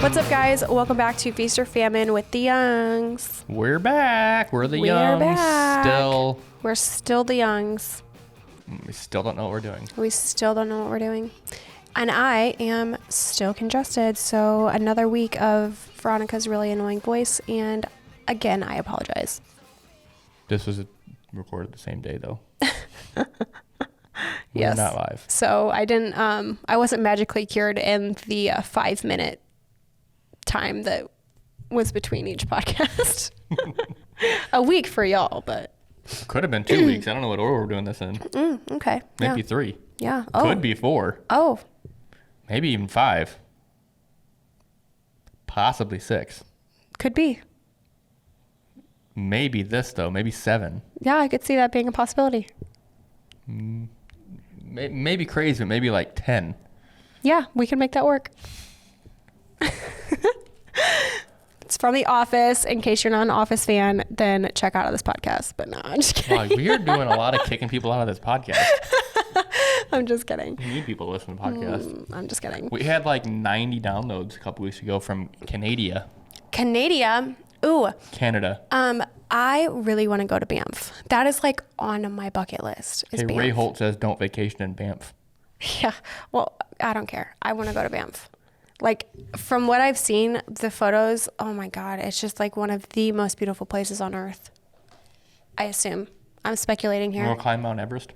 What's up, guys? Welcome back to Feast or Famine with the Youngs. We're back. We're the Youngs. Back. We're still the Youngs. We still don't know what we're doing. And I am still congested, so another week of Veronica's really annoying voice, and again, I apologize. This was recorded the same day, though. Yes. We're not live. So I didn't, I wasn't magically cured in the 5-minute time that was between each podcast. A week for y'all, but. Could have been 2 weeks. I don't know what order we're doing this in. Okay. Maybe 3. Yeah. Oh. Could be 4. Oh. Maybe even 5. Possibly 6. Could be. Maybe this, though. Maybe 7. Yeah, I could see that being a possibility. Maybe crazy, but maybe like 10. Yeah, we can make that work. It's from The Office. In case you're not an Office fan, then check out this podcast. But no, I'm just kidding. Wow, we are doing a lot of kicking people out of this podcast. I'm just kidding. We need people to listen to the podcast. I'm just kidding. We had like 90 downloads a couple weeks ago from Canada. Ooh. Canada. I really want to go to Banff. That is like on my bucket list. Is Banff. Ray Holt says don't vacation in Banff. Yeah. Well, I don't care. I want to go to Banff. Like, from what I've seen, the photos, oh my God, it's just like one of the most beautiful places on earth. I assume. I'm speculating here. You want to climb Mount Everest?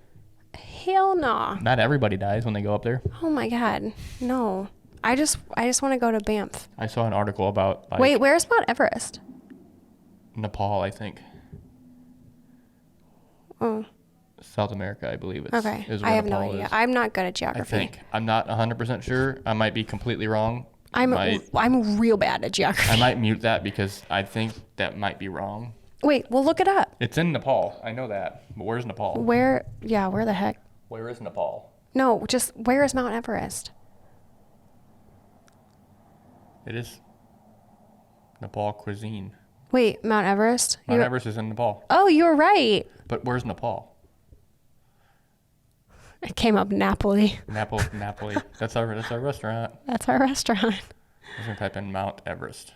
Hell no. Not everybody dies when they go up there. Oh my God. No. I just want to go to Banff. I saw an article about like, Wait, where's Mount Everest? Nepal, I think. Oh. South America, I believe it's. Okay. Is where I have Nepal no idea. is. I'm not good at geography. I think. I'm not 100% sure. I might be completely wrong. I'm real bad at geography. I might mute that because I think that might be wrong. Wait, we'll look it up. It's in Nepal. I know that. But where's Nepal? Where the heck? Where is Nepal? No, just where is Mount Everest? It is Nepal cuisine. Wait, Mount Everest? Mount Everest is in Nepal. Oh, you were right. But where's Nepal? It came up Napoli. Napoli. That's our restaurant. That's our restaurant. I was going to type in Mount Everest.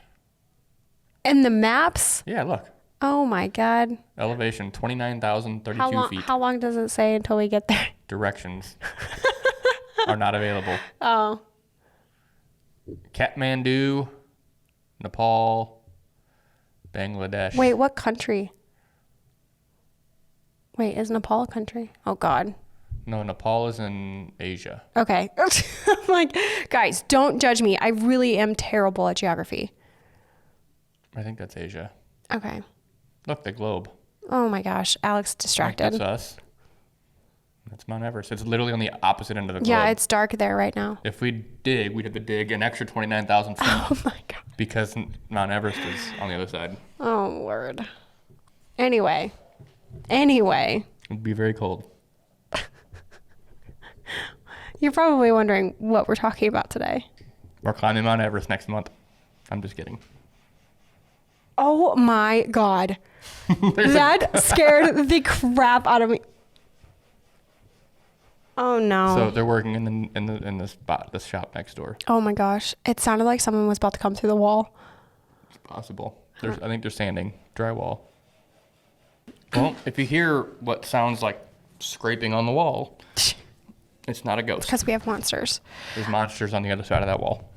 And the maps? Yeah, look. Oh my God. Elevation, 29,032 feet. How long does it say until we get there? Directions are not available. Oh. Kathmandu, Nepal, Bangladesh. Wait, what country? Wait, is Nepal a country? Oh God. No, Nepal is in Asia. Okay. I'm like, guys, don't judge me. I really am terrible at geography. I think that's Asia. Okay. Look, the globe. Oh my gosh. Alex distracted. That's us. That's Mount Everest. It's literally on the opposite end of the globe. Yeah, it's dark there right now. If we dig, we'd have to dig an extra 29,000 feet. Oh my God. Because Mount Everest is on the other side. Oh, Lord. Anyway. It'd be very cold. You're probably wondering what we're talking about today. We're climbing Mount Everest next month. I'm just kidding. Oh my God. That scared the crap out of me. Oh no. So they're working in the shop next door. Oh my gosh. It sounded like someone was about to come through the wall. It's possible. I think they're sanding drywall. Well, if you hear what sounds like scraping on the wall, it's not a ghost. Because we have monsters. There's monsters on the other side of that wall.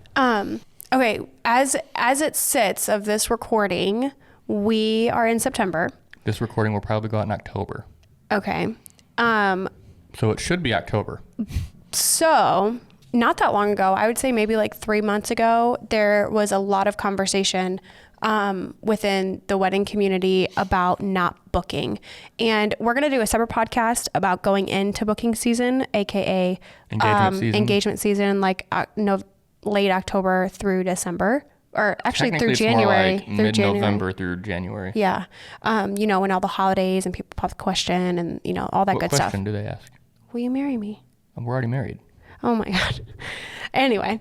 Okay, as it sits of this recording, we are in September. This recording will probably go out in October. Okay. So it should be October. So, not that long ago, I would say maybe like 3 months ago, there was a lot of conversation within the wedding community about not booking. And we're going to do a separate podcast about going into booking season, aka engagement season, like late October through December, or actually through January. It's more like mid-November through January. Yeah. When all the holidays and people pop the question and, all that good stuff. What question do they ask? Will you marry me? We're already married. Oh my God. Anyway,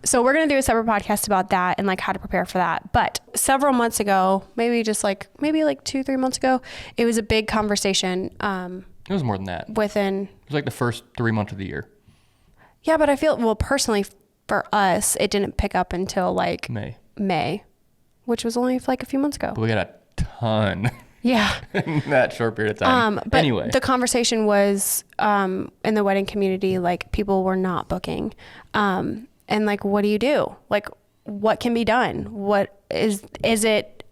so we're going to do a separate podcast about that and like how to prepare for that. But several months ago, maybe 2-3 months ago, it was a big conversation. It was more than that. It was like the first 3 months of the year. Yeah, but I feel, personally for us, it didn't pick up until like May, which was only like a few months ago. But we got a ton. Yeah. In that short period of time. But anyway, the conversation was in the wedding community, like people were not booking. And like, what do you do? Like, what can be done? What is it,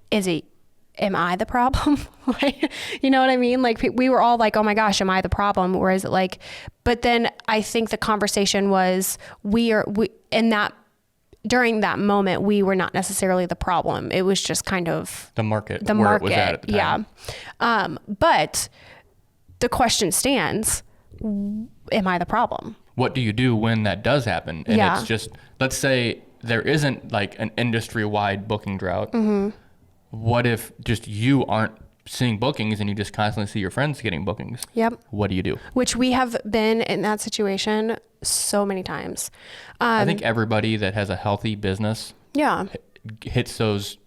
am I the problem? Like, you know what I mean? Like we were all like, oh my gosh, am I the problem? Or is it like, but then I think the conversation was during that moment, we were not necessarily the problem. It was just kind of the market it was at the time. Yeah. But the question stands, am I the problem? What do you do when that does happen? And it's just, let's say there isn't like an industry-wide booking drought. Mm-hmm. What if just you aren't seeing bookings and you just constantly see your friends getting bookings? Yep. What do you do? Which we have been in that situation so many times. I think everybody that has a healthy business hits those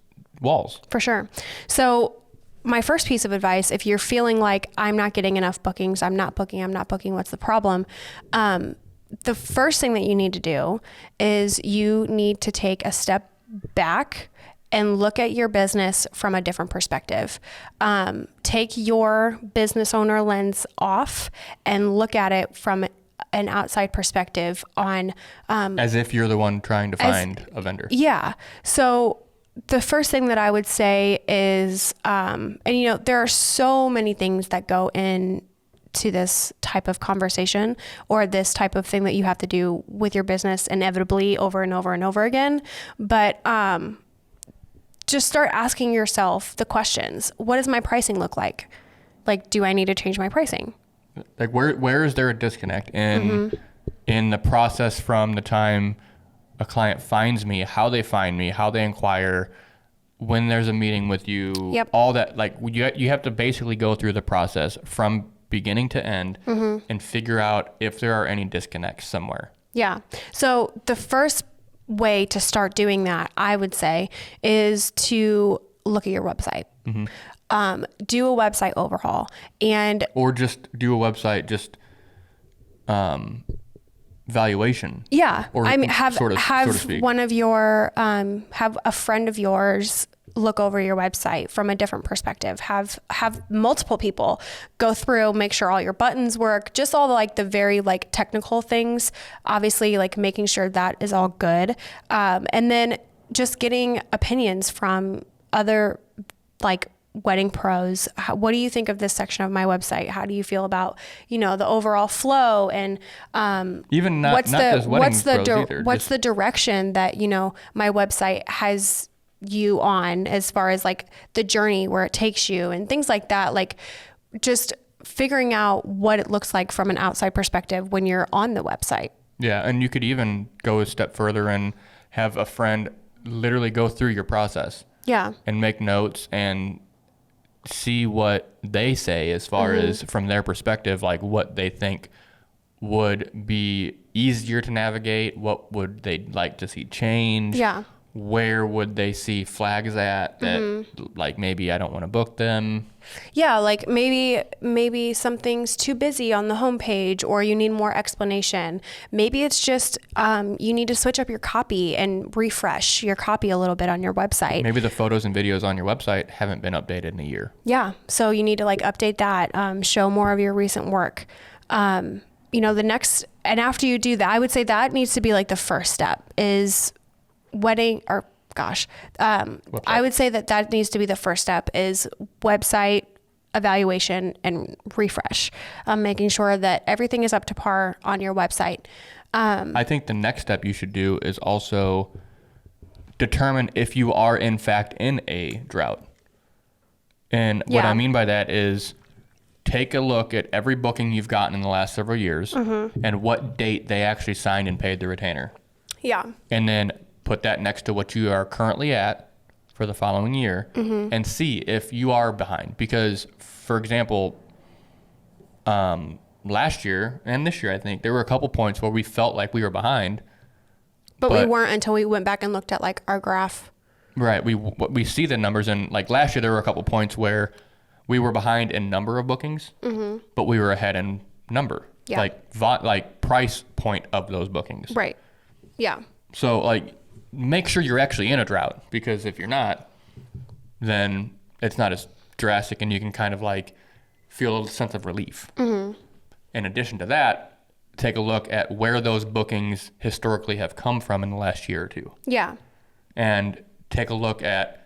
walls. For sure. So my first piece of advice, if you're feeling like I'm not getting enough bookings, I'm not booking, what's the problem? The first thing that you need to do is you need to take a step back and look at your business from a different perspective. Take your business owner lens off and look at it from an outside perspective on... as if you're the one trying to find a vendor. Yeah. So the first thing that I would say is, and you know, there are so many things that go into this type of conversation or this type of thing that you have to do with your business inevitably over and over and over again. But just start asking yourself the questions. What does my pricing look like? Like, do I need to change my pricing? Like where is there a disconnect in the process from the time a client finds me, how they find me, how they inquire, when there's a meeting with you, all that, like you have to basically go through the process from beginning to end and figure out if there are any disconnects somewhere. Yeah. So the first way to start doing that, I would say, is to look at your website. Do a website overhaul or just do a website valuation. Yeah. Or I mean, have one of your, have a friend of yours look over your website from a different perspective. Have multiple people go through, make sure all your buttons work, just all the very like technical things, obviously like making sure that is all good. And then just getting opinions from other like wedding pros. What do you think of this section of my website? How do you feel about, the overall flow and, even what's the direction that, my website has you on as far as like the journey where it takes you and things like that. Like just figuring out what it looks like from an outside perspective when you're on the website. Yeah. And you could even go a step further and have a friend literally go through your process. Yeah. And make notes and see what they say as far as from their perspective, like what they think would be easier to navigate. What would they like to see change? Yeah. Where would they see flags at that like maybe I don't want to book them? Yeah, like maybe something's too busy on the homepage or you need more explanation. Maybe it's just you need to switch up your copy and refresh your copy a little bit on your website. Maybe the photos and videos on your website haven't been updated in a year. Yeah, so you need to like update that, show more of your recent work. And after you do that, I would say that needs to be like the first step is I would say that needs to be the first step is website evaluation and refresh, making sure that everything is up to par on your website. I think the next step you should do is also determine if you are in fact in a drought. And what I mean by that is take a look at every booking you've gotten in the last several years and what date they actually signed and paid the retainer. Yeah. And then put that next to what you are currently at for the following year and see if you are behind. Because, for example, last year and this year, I think, there were a couple points where we felt like we were behind. But we weren't until we went back and looked at, like, our graph. Right. We see the numbers. And, like, last year there were a couple points where we were behind in number of bookings, but we were ahead in number. Yeah. Like price point of those bookings. Right. Yeah. So like, make sure you're actually in a drought, because if you're not, then it's not as drastic and you can kind of like feel a sense of relief. In addition to that, take a look at where those bookings historically have come from in the last year or two. Yeah. And take a look at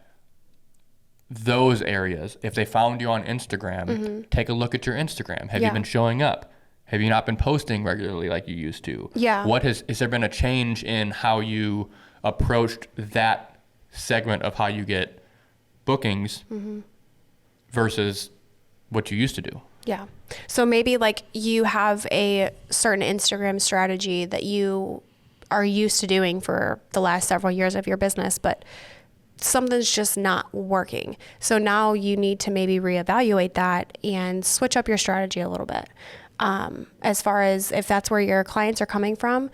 those areas. If they found you on Instagram, take a look at your Instagram. Have you been showing up? Have you not been posting regularly like you used to? Yeah. Has there been a change in how you approached that segment of how you get bookings versus what you used to do? Yeah. So maybe like you have a certain Instagram strategy that you are used to doing for the last several years of your business, but something's just not working. So now you need to maybe reevaluate that and switch up your strategy a little bit. As far as if that's where your clients are coming from,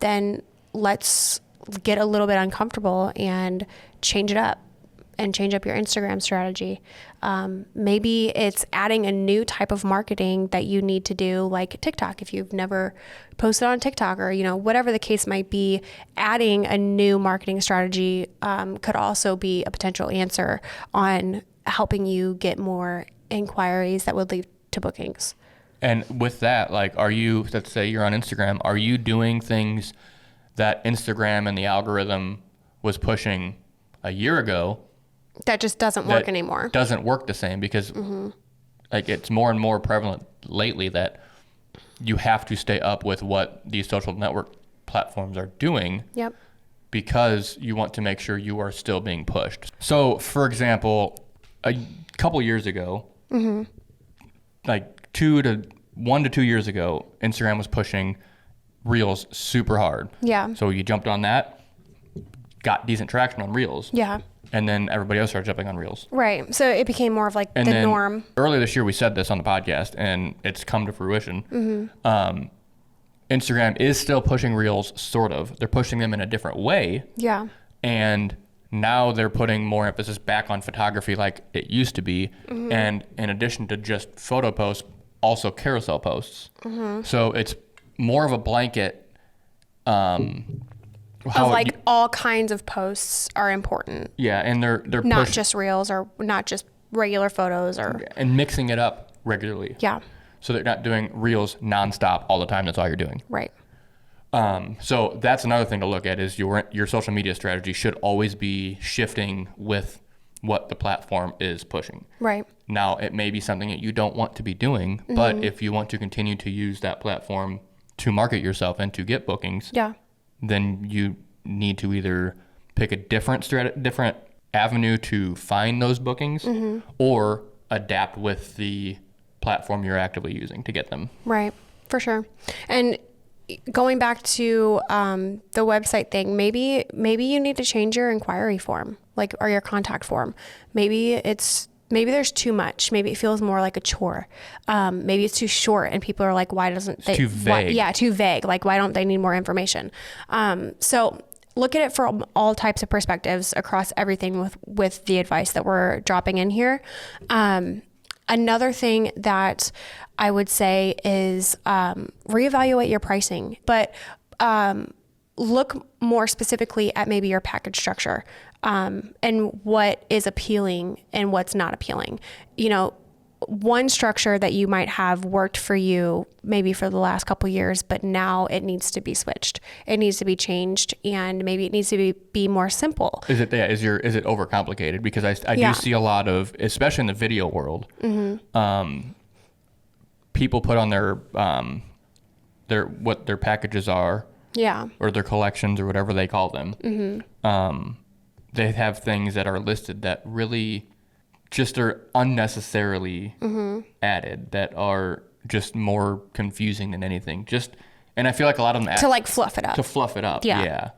then let's get a little bit uncomfortable and change it up. And change up your Instagram strategy. Maybe it's adding a new type of marketing that you need to do, like TikTok. If you've never posted on TikTok, or whatever the case might be, adding a new marketing strategy could also be a potential answer on helping you get more inquiries that would lead to bookings. And with that, like, let's say you're on Instagram, are you doing things that Instagram and the algorithm was pushing a year ago that just doesn't work anymore? Doesn't work the same, because like it's more and more prevalent lately that you have to stay up with what these social network platforms are doing. Yep. Because you want to make sure you are still being pushed. So, for example, a couple years ago, like 1 to 2 years ago, Instagram was pushing Reels super hard. Yeah. So you jumped on that, got decent traction on Reels. Yeah. And then everybody else started jumping on Reels. Right. So it became more of like the norm. Earlier this year, we said this on the podcast, and it's come to fruition. Instagram is still pushing Reels, sort of. They're pushing them in a different way. Yeah. And now they're putting more emphasis back on photography like it used to be. And in addition to just photo posts, also carousel posts. So it's more of a blanket all kinds of posts are important. Yeah, and they're not just Reels, or not just regular photos, and mixing it up regularly. Yeah. So they're not doing Reels nonstop all the time. That's all you're doing. Right. So that's another thing to look at, is your social media strategy should always be shifting with what the platform is pushing. Right. Now, it may be something that you don't want to be doing, but if you want to continue to use that platform to market yourself and to get bookings, then you need to either pick a different avenue to find those bookings, or adapt with the platform you're actively using to get them. Right, for sure. And going back to the website thing, maybe you need to change your inquiry form, or your contact form. Maybe there's too much. Maybe it feels more like a chore. Maybe it's too short, and people are like, why doesn't they? Too vague. Too vague. Like, why don't they need more information? So look at it from all types of perspectives across everything with the advice that we're dropping in here. Another thing that I would say is reevaluate your pricing, but look more specifically at maybe your package structure, and what is appealing and what's not appealing. One structure that you might have worked for you maybe for the last couple of years, but now it needs to be switched. It needs to be changed, and maybe it needs to be more simple. Is it overcomplicated? Because I do see a lot of, especially in the video world, people put on what their packages are, or their collections, or whatever they call them. They have things that are listed that really just are unnecessarily added, that are just more confusing than anything. And I feel like a lot of them to fluff it up. To fluff it up, yeah.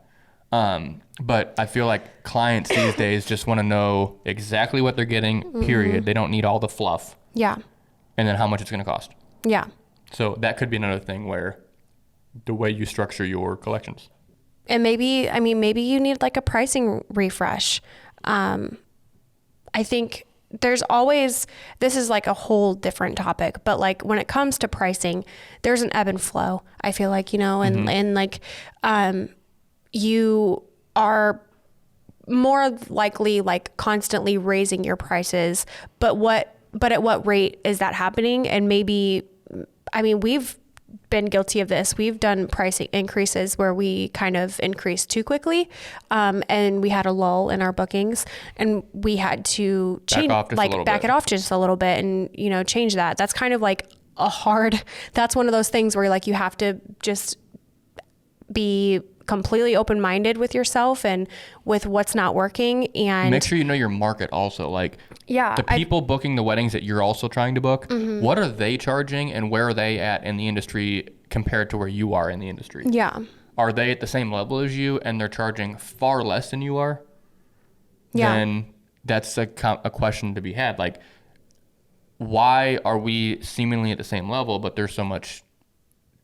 But I feel like clients these days just want to know exactly what they're getting, period. They don't need all the fluff. Yeah. And then how much it's going to cost. Yeah. So that could be another thing, where the way you structure your collections. And maybe you need a pricing refresh. I think there's always, this is a whole different topic, but when it comes to pricing, there's an ebb and flow, I feel like, and you are more likely like constantly raising your prices, but at what rate is that happening? And maybe, I mean, we've been guilty of this. We've done pricing increases where we kind of increased too quickly. And we had a lull in our bookings, and we had to change, back it off just a little bit and, you know, change that. That's kind of like that's one of those things where like you have to just be completely open-minded with yourself and with what's not working, and make sure you know your market also. Like, the people booking the weddings that you're also trying to book, what are they charging and where are they at in the industry compared to where you are in the industry? Yeah. Are they at the same level as you and they're charging far less than you are? Yeah. Then that's a question to be had. Like, why are we seemingly at the same level, but they're so much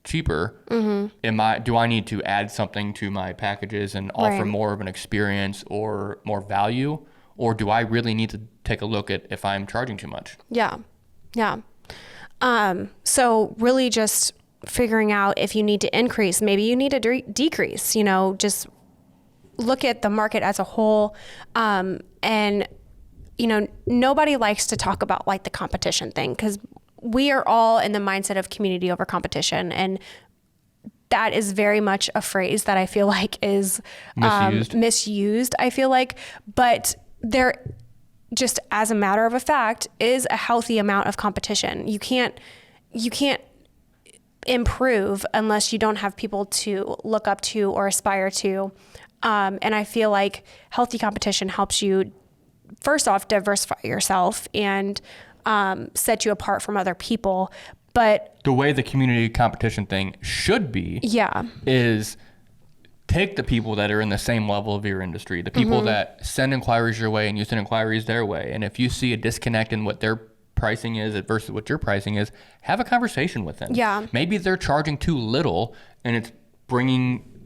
cheaper? Do I need to add something to my packages and offer more of an experience or more value, or do I really need to take a look at if I'm charging too much? Yeah. So really just figuring out if you need to increase, maybe you need to decrease, you know, just look at the market as a whole. And you know, nobody likes to talk about like the competition thing, because we are all in the mindset of community over competition. And that is very much a phrase that I feel like is misused, I feel like. But there, just as a matter of a fact, is a healthy amount of competition. You can't improve unless you don't have people to look up to or aspire to. And I feel like healthy competition helps you, first off, diversify yourself and set you apart from other people. But the way the community competition thing should be is take the people that are in the same level of your industry, the people that send inquiries your way and you send inquiries their way. And if you see a disconnect in what their pricing is versus what your pricing is, have a conversation with them. Yeah. Maybe they're charging too little, and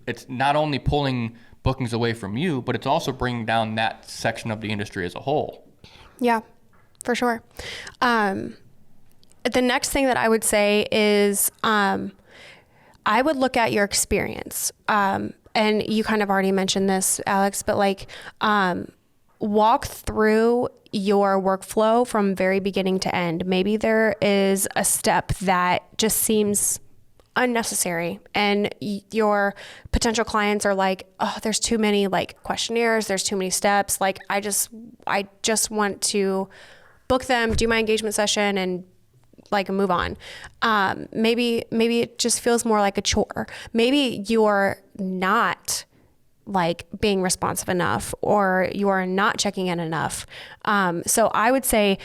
it's not only pulling bookings away from you, but it's also bringing down that section of the industry as a whole. Yeah, for sure. The next thing that I would say is I would look at your experience. And you kind of already mentioned this, Alex, but like walk through your workflow from very beginning to end. Maybe there is a step that just seems unnecessary, and your potential clients are like, oh, there's too many like questionnaires, there's too many steps. Like I just want to book them, do my engagement session, and like move on. Maybe it just feels more like a chore. Maybe you're not like being responsive enough, or you're not checking in enough. So I would say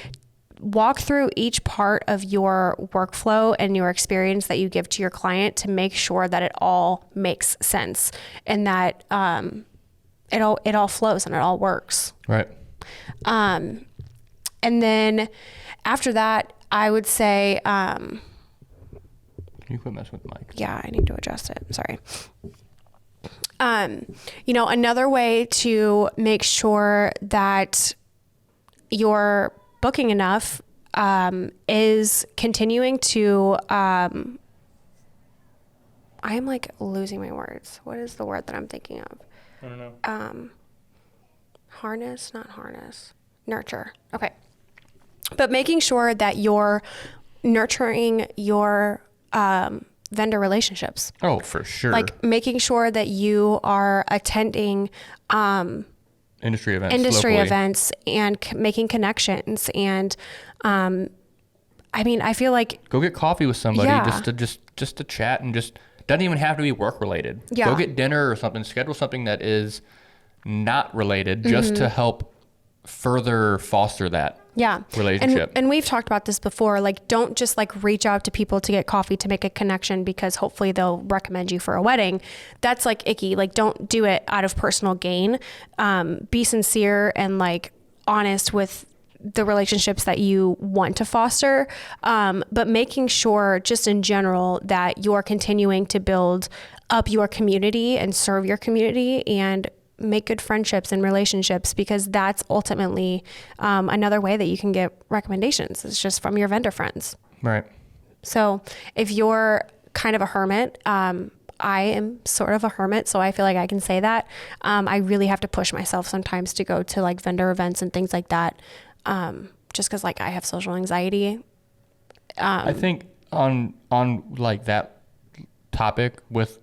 walk through each part of your workflow and your experience that you give to your client to make sure that it all makes sense and that it all flows and it all works. Right. And then after that, I would say, Can you quit messing with the mic? Yeah, I need to adjust it. Sorry. You know, another way to make sure that you're booking enough is continuing to, I'm like losing my words. What is the word that I'm thinking of? I don't know. Nurture. Okay. But making sure that you're nurturing your vendor relationships. Oh, for sure. Like making sure that you are attending industry events and making connections. And I mean, I feel like go get coffee with somebody just to chat, and just doesn't even have to be work related. Yeah. Go get dinner or something. Schedule something that is not related, just to help further foster that relationship. And we've talked about this before. Like, don't just like reach out to people to get coffee to make a connection because hopefully they'll recommend you for a wedding. That's like icky. Like, don't do it out of personal gain. Be sincere and like honest with the relationships that you want to foster. But making sure just in general that you're continuing to build up your community and serve your community and make good friendships and relationships, because that's ultimately another way that you can get recommendations. It's just from your vendor friends. Right. So if you're kind of a hermit, I am sort of a hermit, so I feel like I can say that. I really have to push myself sometimes to go to like vendor events and things like that. Just cause like I have social anxiety. I think on like that topic with,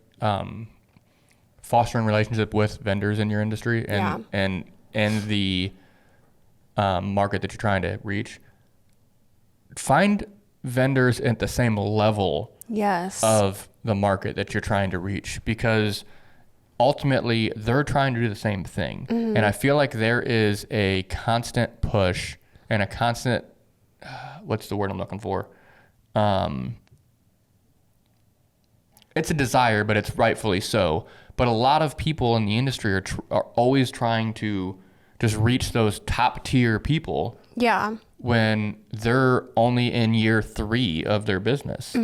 fostering relationship with vendors in your industry and the, market that you're trying to reach, find vendors at the same level of the market that you're trying to reach, because ultimately they're trying to do the same thing. And I feel like there is a constant push and a constant, what's the word I'm looking for? It's a desire, but it's rightfully so. But a lot of people in the industry are always trying to just reach those top tier people. Yeah. When they're only in year 3 of their business.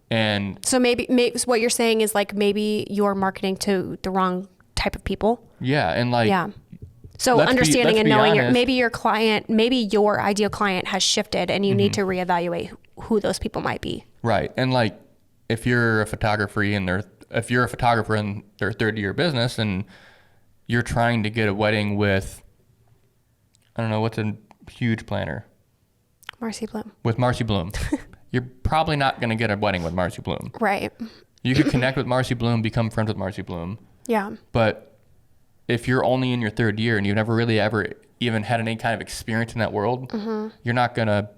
And so maybe what you're saying is like maybe you're marketing to the wrong type of people. Yeah. And like, so understanding and knowing maybe your ideal client has shifted and you need to reevaluate who those people might be. Right. And like, if you're a photographer in their third year business and you're trying to get a wedding with, I don't know, what's a huge planner? Marcy Bloom. With Marcy Bloom. You're probably not going to get a wedding with Marcy Bloom. Right. You could connect with Marcy Bloom, become friends with Marcy Bloom. Yeah. But if you're only in your third year and you've never really ever even had any kind of experience in that world, you're not going to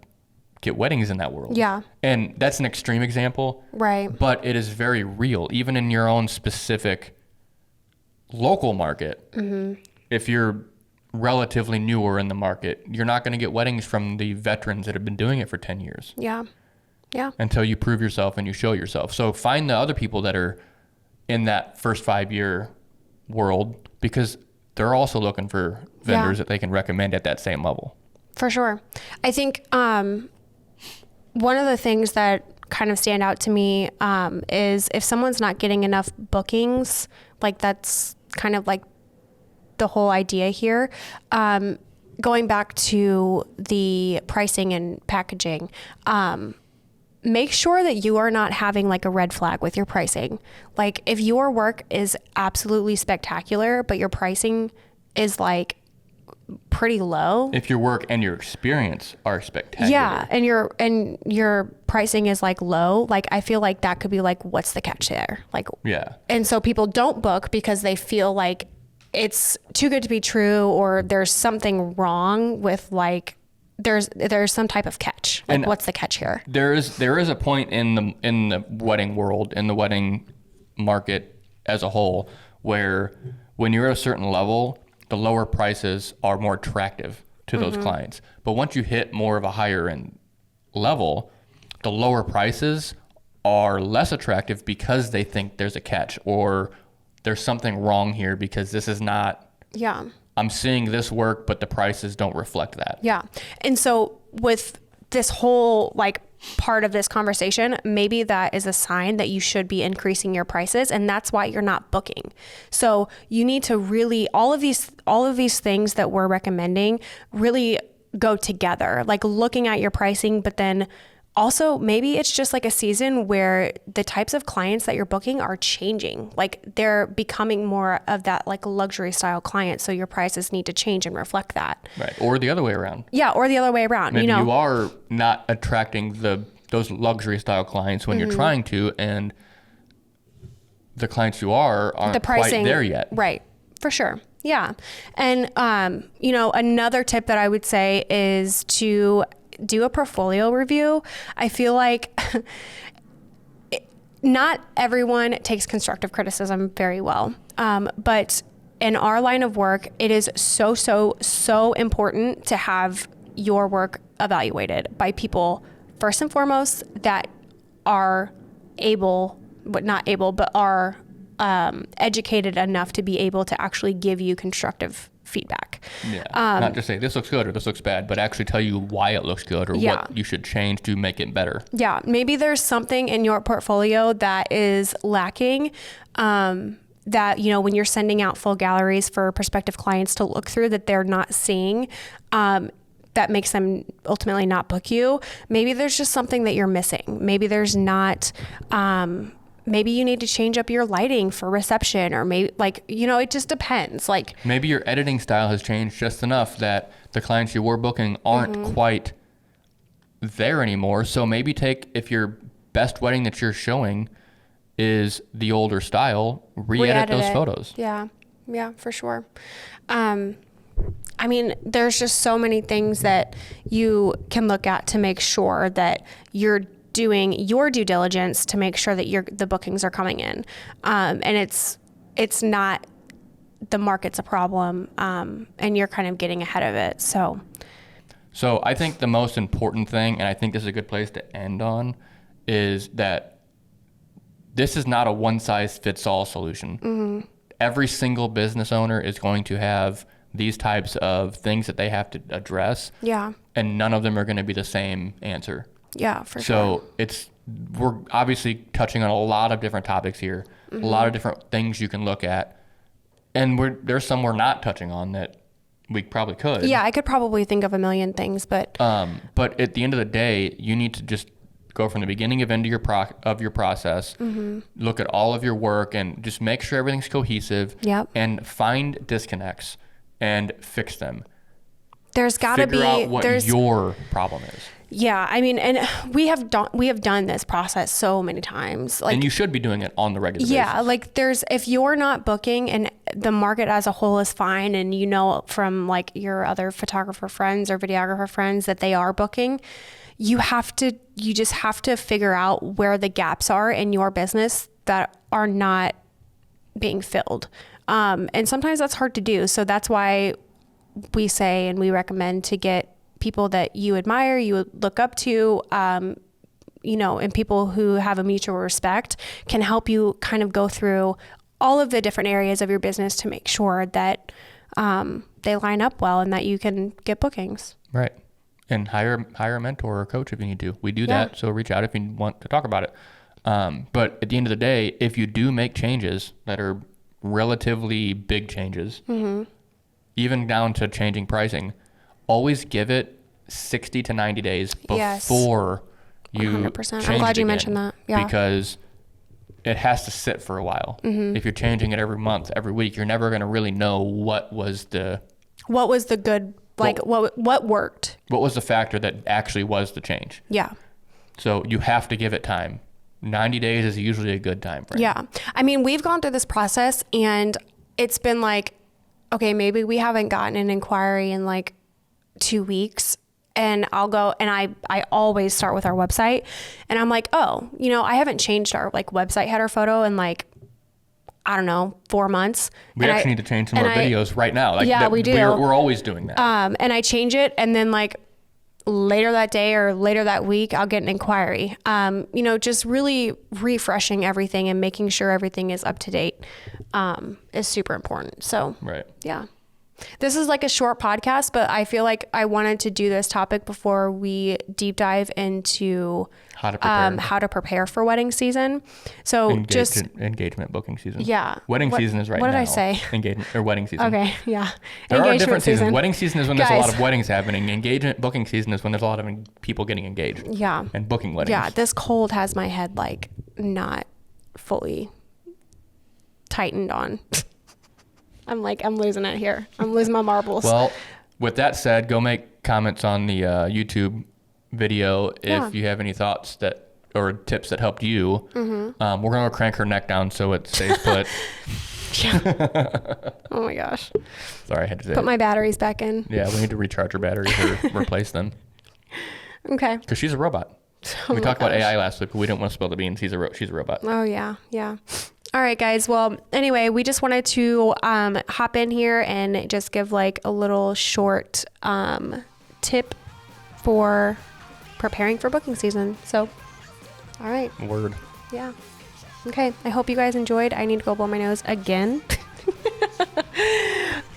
get weddings in that world. Yeah. And that's an extreme example. Right. But it is very real, even in your own specific local market. If you're relatively newer in the market, you're not going to get weddings from the veterans that have been doing it for 10 years. Yeah. Yeah. Until you prove yourself and you show yourself. So find the other people that are in that first 5-year world, because they're also looking for vendors that they can recommend at that same level. For sure. I think one of the things that kind of stand out to me is if someone's not getting enough bookings, like that's kind of like the whole idea here. Going back to the pricing and packaging, make sure that you are not having like a red flag with your pricing. Like if your work is absolutely spectacular, but your pricing is like pretty low. If your work and your experience are spectacular. Yeah, and your pricing is like low, like I feel like that could be like, what's the catch there? Like, yeah. And so people don't book because they feel like it's too good to be true, or there's something wrong with like, there's some type of catch. Like, and what's the catch here? There is a point in the wedding world, in the wedding market as a whole, where when you're at a certain level, the lower prices are more attractive to those clients. But once you hit more of a higher end level, the lower prices are less attractive because they think there's a catch, or there's something wrong here because this is not, I'm seeing this work, but the prices don't reflect that. Yeah. And so with this whole like part of this conversation, maybe that is a sign that you should be increasing your prices, and that's why you're not booking. So you need to really, all of these things that we're recommending really go together, like looking at your pricing, but then also maybe it's just like a season where the types of clients that you're booking are changing. Like they're becoming more of that like luxury style client. So your prices need to change and reflect that. Right. Or the other way around. Yeah. Or the other way around. Maybe you are not attracting those luxury style clients when you're trying to, and the clients you aren't the pricing, quite there yet. Right. For sure. Yeah. And, another tip that I would say is to do a portfolio review. I feel like not everyone takes constructive criticism very well. But in our line of work, it is so important to have your work evaluated by people, first and foremost, that are are educated enough to be able to actually give you constructive feedback. Yeah. Not just say this looks good or this looks bad, but actually tell you why it looks good or what you should change to make it better. Yeah. Maybe there's something in your portfolio that is lacking, that, when you're sending out full galleries for prospective clients to look through, that they're not seeing, that makes them ultimately not book you. Maybe there's just something that you're missing. Maybe there's not, maybe you need to change up your lighting for reception, or maybe like, it just depends. Like maybe your editing style has changed just enough that the clients you were booking aren't quite there anymore. So maybe if your best wedding that you're showing is the older style, re-edit those photos. Yeah, for sure. I mean, there's just so many things that you can look at to make sure that you're doing your due diligence to make sure that the bookings are coming in. And it's not the market's a problem, and you're kind of getting ahead of it. So I think the most important thing, and I think this is a good place to end on, is that this is not a one-size-fits-all solution. Every single business owner is going to have these types of things that they have to address. Yeah. And none of them are going to be the same answer. Yeah, for sure. So we're obviously touching on a lot of different topics here, a lot of different things you can look at. And there's some we're not touching on that we probably could. Yeah, I could probably think of a million things, but at the end of the day, you need to just go from the beginning of end of your process, look at all of your work, and just make sure everything's cohesive. Yep. And find disconnects and fix them. There's got to be figure out what your problem is. Yeah, I mean, and we have done this process so many times. Like, and you should be doing it on the regular basis. Yeah, like if you're not booking and the market as a whole is fine, and from like your other photographer friends or videographer friends that they are booking, you just have to figure out where the gaps are in your business that are not being filled. And sometimes that's hard to do. So that's why we say, and we recommend to get people that you admire, you look up to, and people who have a mutual respect can help you kind of go through all of the different areas of your business to make sure that they line up well and that you can get bookings. Right. And hire a mentor or coach if you need to. We do that. So reach out if you want to talk about it. But at the end of the day, if you do make changes that are relatively big changes, even down to changing pricing, always give it 60 to 90 days before you 100%. change I'm glad it you again, mentioned that. Yeah. Because it has to sit for a while. If you're changing it every month, every week, you're never going to really know what was the good, like what worked. What was the factor that actually was the change? Yeah. So you have to give it time. 90 days is usually a good time frame. Yeah. I mean, we've gone through this process and it's been like, okay, maybe we haven't gotten an inquiry in like 2 weeks, and I'll go and I always start with our website, and I'm like, oh, I haven't changed our like website header photo in like, I don't know, 4 months. We actually need to change some of our videos right now. Like we do. We're always doing that. And I change it, and then like later that day or later that week, I'll get an inquiry. Just really refreshing everything and making sure everything is up to date is super important. So, right. Yeah. This is like a short podcast, but I feel like I wanted to do this topic before we deep dive into how to prepare for wedding season. So engagement booking season. Yeah. Wedding season is right now. What did I say? Engagement or wedding season. Okay. Yeah. There are different seasons. Wedding season is when there's a lot of weddings happening. Engagement booking season is when there's a lot of people getting engaged. Yeah. And booking weddings. Yeah. This cold has my head like not fully tightened on. I'm losing it here. I'm losing my marbles. Well, with that said, go make comments on the YouTube video if you have any thoughts or tips that helped you. We're going to crank her neck down so it stays put. Oh my gosh. Sorry, I had to say Put my batteries back in. Yeah, we need to recharge her batteries or replace them. Okay. Because she's a robot. We talked about AI last week, but we didn't want to spill the beans. She's a robot. Oh, yeah. Yeah. All right, guys. Well, anyway, we just wanted to hop in here and just give like a little short tip for preparing for booking season. So, all right. Word. Yeah. Okay. I hope you guys enjoyed. I need to go blow my nose again.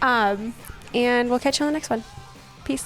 And we'll catch you on the next one. Peace.